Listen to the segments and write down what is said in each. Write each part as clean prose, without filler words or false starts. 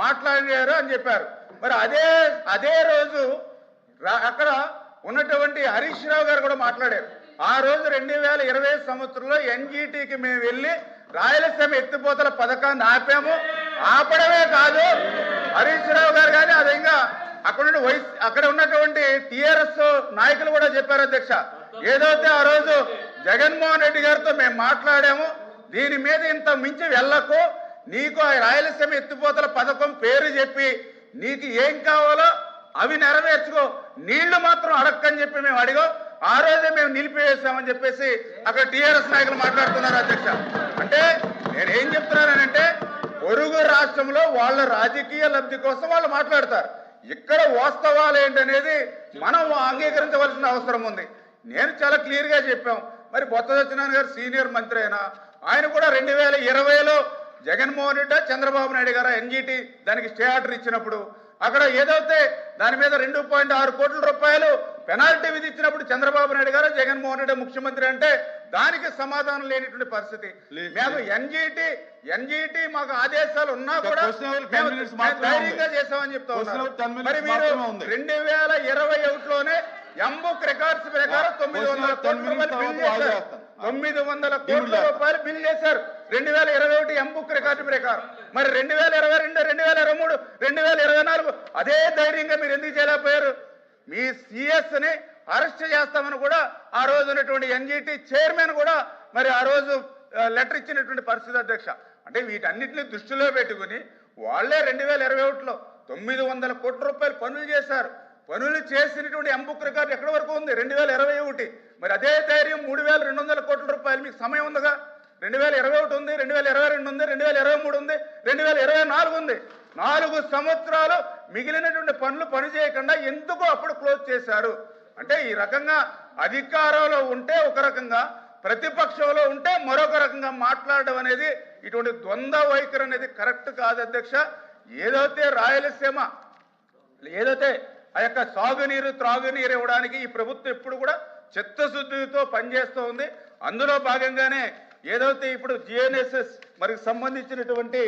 మాట్లాడారు అని చెప్పారు. మరి అదే రోజు అక్కడ ఉన్నటువంటి హరీష్ రావు గారు కూడా మాట్లాడారు. ఆ రోజు 2020 సంవత్సరంలో ఎన్జీటీకి మేము వెళ్ళి రాయలసీమ ఎత్తిపోతల పథకాన్ని ఆపాము. ఆపడమే కాదు, హరీష్ రావు గారు కానీ అదే ఇంకా అక్కడ ఉన్నటువంటి టిఆర్ఎస్ నాయకులు కూడా చెప్పారు అధ్యక్ష, ఏదైతే ఆ రోజు జగన్మోహన్ రెడ్డి గారితో మేము మాట్లాడాము, దీని మీద ఇంత మించి వెళ్ళకు, నీకు ఆ రాయలసీమ ఎత్తిపోతల పథకం పేరు చెప్పి నీకు ఏం కావాలో అవి నెరవేర్చుకో, నీళ్లు మాత్రం అడక్కని చెప్పి మేము అడిగాం. ఆ రోజే మేము నిలిపివేసామని చెప్పేసి అక్కడ టిఆర్ఎస్ నాయకులు మాట్లాడుతున్నారు అధ్యక్ష. అంటే నేనేం చెప్తున్నానంటే పొరుగు రాష్ట్రంలో వాళ్ళ రాజకీయ లబ్ధి కోసం వాళ్ళు మాట్లాడతారు, ఇక్కడ వాస్తవాలు ఏంటనేది మనం అంగీకరించవలసిన అవసరం ఉంది. నేను చాలా క్లియర్ గా చెప్పాం. మరి బొత్స సత్యనారాయణ గారు సీనియర్ మంత్రి అయినా ఆయన కూడా 2020లో జగన్మోహన్ రెడ్డి చంద్రబాబు నాయుడు గారు ఎన్జీటీ దానికి స్టే ఆర్డర్ ఇచ్చినప్పుడు అక్కడ ఏదైతే దాని మీద 2.6 కోట్ల రూపాయలు పెనాల్టీ విధించినప్పుడు చంద్రబాబు నాయుడు గారు జగన్మోహన్ రెడ్డి ముఖ్యమంత్రి అంటే దానికి సమాధానం లేనిటువంటి పరిస్థితి. మేము ఎన్జీటీ మాకు ఆదేశాలు ఉన్నా కూడా ధైర్యంగా చేసామని చెప్తా ఉన్నారు. మరి మీరు 2021లోనే ఎంబుక్ రికార్డ్స్ ప్రకారం 900 కోట్ల రూపాయలు బిల్ చేశారు. 900 కోట్ల రూపాయలు బిల్ చేశారు 2021 ఎంబుక్ రికార్డు ప్రకారం. మరి 2022, 2023, 2024 అదే ధైర్యంగా మీరు ఎందుకు చేయలేకపోయారు? మీ సిఎస్ ని అరెస్ట్ చేస్తామని కూడా ఆ రోజు ఉన్నటువంటి ఎన్జీటీ చైర్మన్ కూడా మరి ఆ రోజు లెటర్ ఇచ్చినటువంటి పరిస్థితి అధ్యక్ష. అంటే వీటన్నిటిని దృష్టిలో పెట్టుకుని వాళ్లే 2021లో 900 కోట్ల రూపాయలు పనులు చేశారు. పనులు చేసినటువంటి ఎంబుక్ రికార్డు ఎక్కడి వరకు ఉంది? 2021. మరి అదే ధైర్యం 3200 కోట్ల రూపాయలు మీకు సమయం ఉందిగా. 2021 ఉంది, 2022 ఉంది, 2023 ఉంది, 2024 ఉంది. 4 సంవత్సరాలు మిగిలినటువంటి పని చేయకుండా ఎందుకు అప్పుడు క్లోజ్ చేశారు? అంటే ఈ రకంగా అధికారంలో ఉంటే ఒక రకంగా, ప్రతిపక్షంలో ఉంటే మరొక రకంగా మాట్లాడడం అనేది ఇటువంటి ద్వంద్వ వైఖరి అనేది కరెక్ట్ కాదు అధ్యక్ష. ఏదైతే రాయలసీమ ఏదైతే ఆ యొక్క సాగునీరు త్రాగునీరు ఇవ్వడానికి ఈ ప్రభుత్వం ఎప్పుడు కూడా చిత్తశుద్ధితో పనిచేస్తూ ఉంది. అందులో భాగంగానే ఏదైతే ఇప్పుడు జిఎన్ఎస్ఎస్ మరి సంబంధించినటువంటి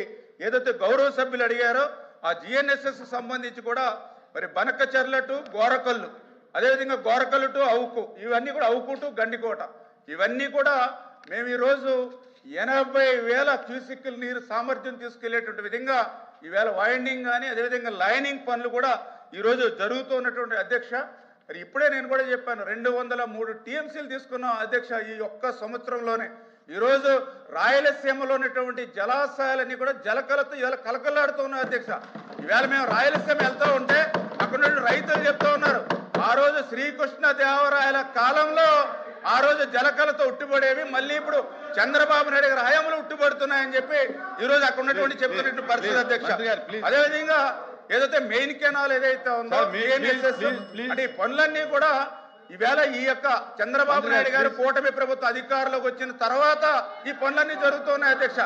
ఏదైతే గౌరవ సభ్యులు అడిగారో ఆ జిఎన్ఎస్ఎస్ సంబంధించి కూడా మరి బనకచెర్ల టు గోరకల్లు, అదేవిధంగా గోరకల్లు టు అవుకు, ఇవన్నీ కూడా అవుకు టు గండికోట, ఇవన్నీ కూడా మేము ఈరోజు 80,000 క్యూసిక్ల నీరు సామర్థ్యం తీసుకెళ్లేటువంటి విధంగా ఈవేళ వైండింగ్ కానీ అదేవిధంగా లైనింగ్ పనులు కూడా ఈరోజు జరుగుతున్నటువంటి అధ్యక్ష. మరి ఇప్పుడే నేను కూడా చెప్పాను 203 టీఎంసీలు తీసుకున్నాం అధ్యక్ష ఈ ఒక్క సంవత్సరంలోనే. ఈరోజు రాయలసీమలో ఉన్నటువంటి జలాశయాలన్నీ కూడా జలకలతో ఇవాళ కలకలాడుతున్నాయి అధ్యక్ష. ఈవేళ మేము రాయలసీమ వెళ్తూ ఉంటే అక్కడ నుండి రైతులు చెప్తూ ఉన్నారు, ఆ రోజు శ్రీకృష్ణదేవరాయల కాలంలో ఆ రోజు జలకలతో ఉట్టిపడేవి, మళ్ళీ ఇప్పుడు చంద్రబాబు నాయుడు గారి హయాంలో ఉట్టిపడుతున్నాయని చెప్పి ఈరోజు అక్కడ ఉన్నటువంటి చెప్తున్నటువంటి పరిస్థితి అధ్యక్ష. అదేవిధంగా ఏదైతే మెయిన్ కెనాల్ ఏదైతే ఉందో అంటే ఈ పనులన్నీ కూడా ఈవేళ ఈ యొక్క చంద్రబాబు నాయుడు గారు కూటమి ప్రభుత్వ అధికారంలోకి వచ్చిన తర్వాత ఈ పనులన్నీ జరుగుతున్నాయి అధ్యక్ష.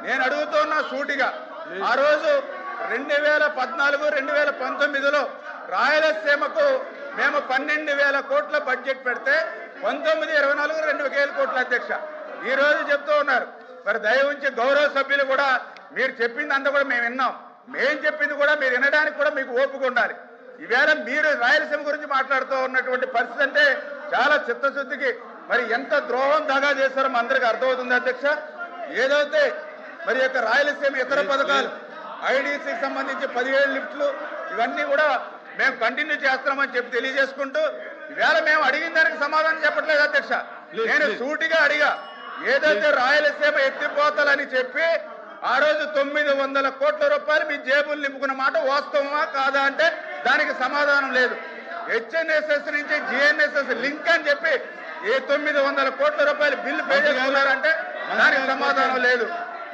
నేను అడుగుతున్నా సూటిగా, ఆ రోజు 2014, 2019లో రాయలసీమకు మేము 12,000 కోట్ల బడ్జెట్ పెడితే 19, 24 2,000 కోట్ల అధ్యక్ష. ఈ రోజు చెప్తూ ఉన్నారు. మరి దయ ఉంచి గౌరవ సభ్యులు కూడా మీరు చెప్పింది అంతా కూడా మేము విన్నాం, మేము చెప్పింది కూడా మీరు వినడానికి కూడా మీకు ఓపిక ఉండాలి. ఈవేళ మీరు రాయలసీమ గురించి మాట్లాడుతూ ఉన్నటువంటి పరిస్థితి అంటే చాలా చిత్తశుద్ధికి మరి ఎంత ద్రోహం దాగా చేస్తారో మా అందరికీ అర్థమవుతుంది అధ్యక్ష. ఏదైతే మరి యొక్క రాయలసీమ ఇతర పథకాలు ఐడీసీకి సంబంధించి 17 లిఫ్ట్లు ఇవన్నీ కూడా మేము కంటిన్యూ చేస్తున్నామని చెప్పి తెలియజేసుకుంటూ ఈవేళ మేము అడిగిన దానికి సమాధానం చెప్పట్లేదు అధ్యక్ష. నేను సూటిగా అడిగా, ఏదైతే రాయలసీమ ఎత్తిపోతలని చెప్పి ఆ రోజు 900 కోట్ల రూపాయలు మీ జేబులు నింపుకున్న మాట వాస్తవమా కాదా అంటే దానికి సమాధానం లేదు. హెచ్ఎన్ఎస్ఎస్ నుంచి జిఎన్ఎస్ఎస్ లింక్ అని చెప్పి 900 కోట్ల రూపాయలు బిల్లు పే చేసుకున్నారంటే దానికి సమాధానం లేదు.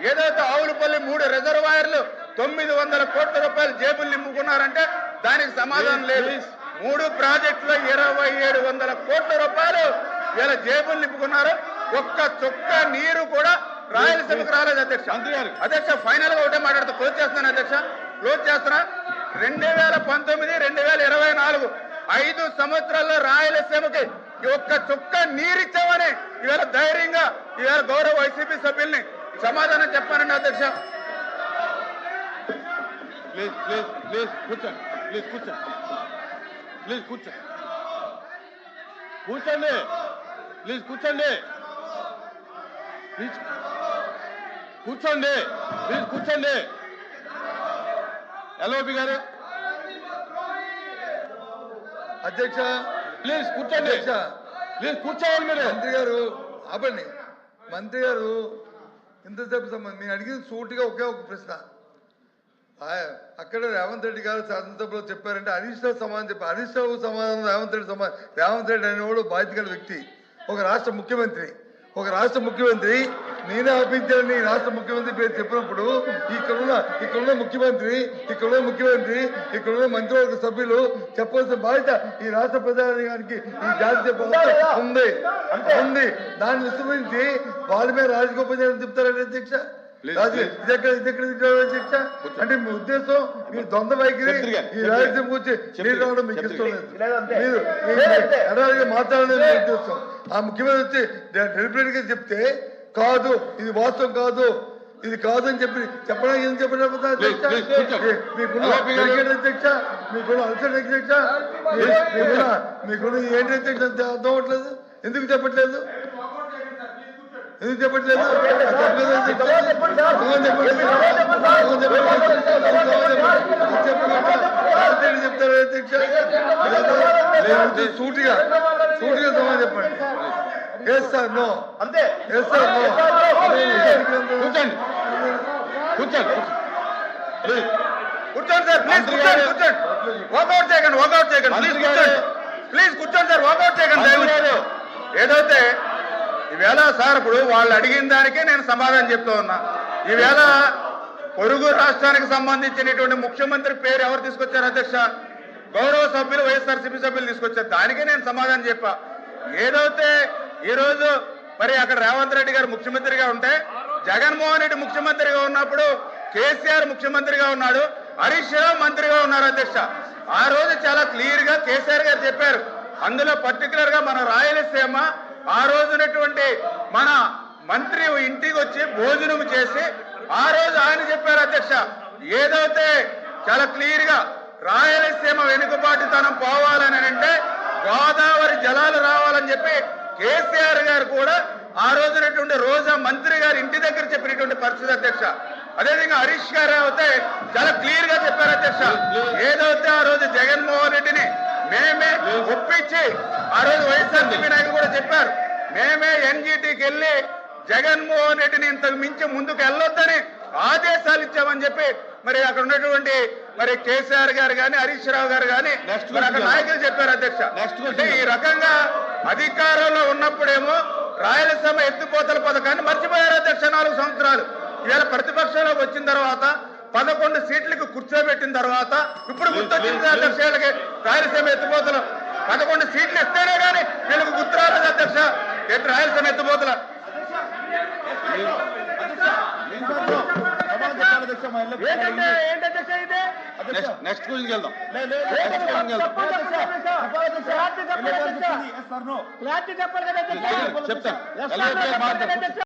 ఏదైతే ఆవులపల్లి 3 రిజర్వాయర్లు 900 కోట్ల రూపాయలు జేబులు నింపుకున్నారంటే దానికి సమాధానం లేదు. 3 ప్రాజెక్టులో 2,700 కోట్ల రూపాయలు వీళ్ళ జేబులు నింపుకున్నారు. ఒక్క చుక్క నీరు కూడా రాయలసీమకు రాలేదు అధ్యక్ష. అధ్యక్ష ఫైనల్ గా ఒకటే మాట్లాడుతూ క్లోజ్ చేస్తున్నాను అధ్యక్ష, క్లోజ్ చేస్తున్నా. 2019, 2024 5 సంవత్సరాల్లో రాయలసీమకి ఒక్క చుక్క నీరిచ్చామని ఇవాళ ధైర్యంగా ఇవాళ గౌరవ వైసీపీ సభ్యుల్ని సమాధానం చెప్పానండి అధ్యక్ష. ప్లీజ్ ప్లీజ్ ప్లీజ్ కూర్చోండి. ప్లీజ్ కూర్చోండి. ప్లీజ్ కూర్చోండి. కూర్చోండి. ప్లీజ్ కూర్చోండి. ప్లీజ్ కూర్చోండి. ప్లీజ్ కూర్చోండి. ఎల్ఓపి గారు అధ్యక్ష ప్లీజ్ కూర్చోండి. ప్లీజ్ కూర్చోవాలి. మీరు మంత్రి గారు ఆపండి. మంత్రి గారు ఇంతసేపు నేను అడిగింది సూటిగా ఒకే ఒక ప్రశ్న. అక్కడ రేవంత్ రెడ్డి గారు శాసనసభలో చెప్పారంటే హరీష్ రావు సమాధానం చెప్పారు. హరీష్ రావు సమాధానం రేవంత్ రెడ్డి సమాధానం. రేవంత్ రెడ్డి అనేవాడు బాధ్యత గల వ్యక్తి, ఒక రాష్ట్ర ముఖ్యమంత్రి. నేనే ఆపించాలని రాష్ట్ర ముఖ్యమంత్రి పేరు చెప్పినప్పుడు ఇక్కడున్న ముఖ్యమంత్రి, ఇక్కడున్న మంత్రివర్గ సభ్యులు చెప్పవలసిన బాధ్యత ఈ రాష్ట్ర ప్రజానికి, ఈ జాతీయ ఉంది. దాన్ని విస్మరించి వాళ్ళ మీద రాజగోపాల్ చెప్తారండి అధ్యక్ష. అధ్యక్ష అంటే మీ ఉద్దేశం మీరు ద్వంద్వ వైఖరి ఈ రాజ్యం గురించి మీరు రావడం మీకు ఇష్టం లేదు, మీరు ఎడారిగా మాట్లాడలేదు మీ ఉద్దేశం. ఆ ముఖ్యమంత్రి వచ్చి డెలిబరేట్ గా చెప్తే కాదు ఇది వాస్తవం కాదు, ఇది కాదు అని చెప్పడానికి ఏం చెప్పడం అధ్యక్ష. మీకున్న అధ్యక్ష, మీకున్న అల్సర్ అధ్యక్ష, మీకున్న ఏంటి అధ్యక్ష అర్థం అవ్వట్లేదు. ఎందుకు చెప్పట్లేదు? చెప్తారు అధ్యక్ష. సూటిగా సమాధానం చెప్పండి. ఎస్ సార్ నో, అంతే. Yes sir no. కూర్చోండి. కూర్చోండి. కూర్చోండి సార్. ప్లీజ్ కూర్చోండి. వాకౌట్ చేయకండి. ప్లీజ్ కూర్చోండి సార్. వాకౌట్ చేయకండి. ఏదైతే ఈవేళ సార్ ఇప్పుడు వాళ్ళు అడిగిన దానికే నేను సమాధానం చెప్తూ ఉన్నా. ఈవేళ పొరుగు రాష్ట్రానికి సంబంధించినటువంటి ముఖ్యమంత్రి పేరు ఎవరు తీసుకొచ్చారు అధ్యక్ష? గౌరవ సభ్యులు, వైఎస్ఆర్సీపీ సభ్యులు తీసుకొచ్చారు. దానికే నేను సమాధానం చెప్పా. ఏదైతే ఈరోజు మరి అక్కడ రేవంత్ రెడ్డి గారు ముఖ్యమంత్రిగా ఉంటే, జగన్మోహన్ రెడ్డి ముఖ్యమంత్రిగా ఉన్నప్పుడు కేసీఆర్ ముఖ్యమంత్రిగా ఉన్నాడు, హరీష్ రావు మంత్రిగా ఉన్నారు అధ్యక్ష. ఆ రోజు చాలా క్లియర్ గా కేసీఆర్ గారు చెప్పారు. అందులో పర్టికులర్ గా మన రాయలసీమ ఆ రోజునటువంటి మన మంత్రి ఇంటికి వచ్చి భోజనం చేసి ఆ రోజు ఆయన చెప్పారు అధ్యక్ష. ఏదైతే చాలా క్లియర్ గా రాయలసీమ వెనుకబాటుతనం పోవాలని అంటే గోదావరి జలాలు రావాలని చెప్పి కేసీఆర్ గారు కూడా ఆ రోజునటువంటి రోజా మంత్రి గారు ఇంటి దగ్గర చెప్పినటువంటి పరిస్థితి అధ్యక్ష. అదేవిధంగా హరీష్ గారు అయితే చాలా క్లియర్ గా చెప్పారు అధ్యక్ష. ఏదైతే ఆ రోజు జగన్మోహన్ రెడ్డిని మేమే ఒప్పించి, ఆ రోజు వైఎస్ఆర్సీపీ నాయకులు కూడా చెప్పారు, మేమే ఎన్జీటీకి వెళ్ళి జగన్మోహన్ రెడ్డిని ఇంతకు మించి ముందుకు వెళ్ళొద్దని ఆదేశాలు ఇచ్చామని చెప్పి మరి అక్కడ ఉన్నటువంటి మరి కేసీఆర్ గారు కానీ హరీష్ రావు గారు కానీ మరి అక్కడ నాయకులు చెప్పారు అధ్యక్ష. అంటే ఈ రకంగా అధికారంలో ఉన్నప్పుడేమో రాయలసీమ ఎత్తిపోతల పథకాన్ని మర్చిపోయారు అధ్యక్ష 4 సంవత్సరాలు. ఇవాళ ప్రతిపక్షంలోకి వచ్చిన తర్వాత 11 సీట్లకు కూర్చోబెట్టిన తర్వాత ఇప్పుడు గుర్తొచ్చింది అధ్యక్ష. రాయలసీమ ఎత్తిపోతలు 11 సీట్లు ఇస్తేనే కానీ వీళ్ళకు గుర్తు రాలేదు అధ్యక్ష. ఏంటి రాయలసీమ ఎత్తిపోతల నెక్స్ట్ గురించి వెళ్దాం. చెప్తాను.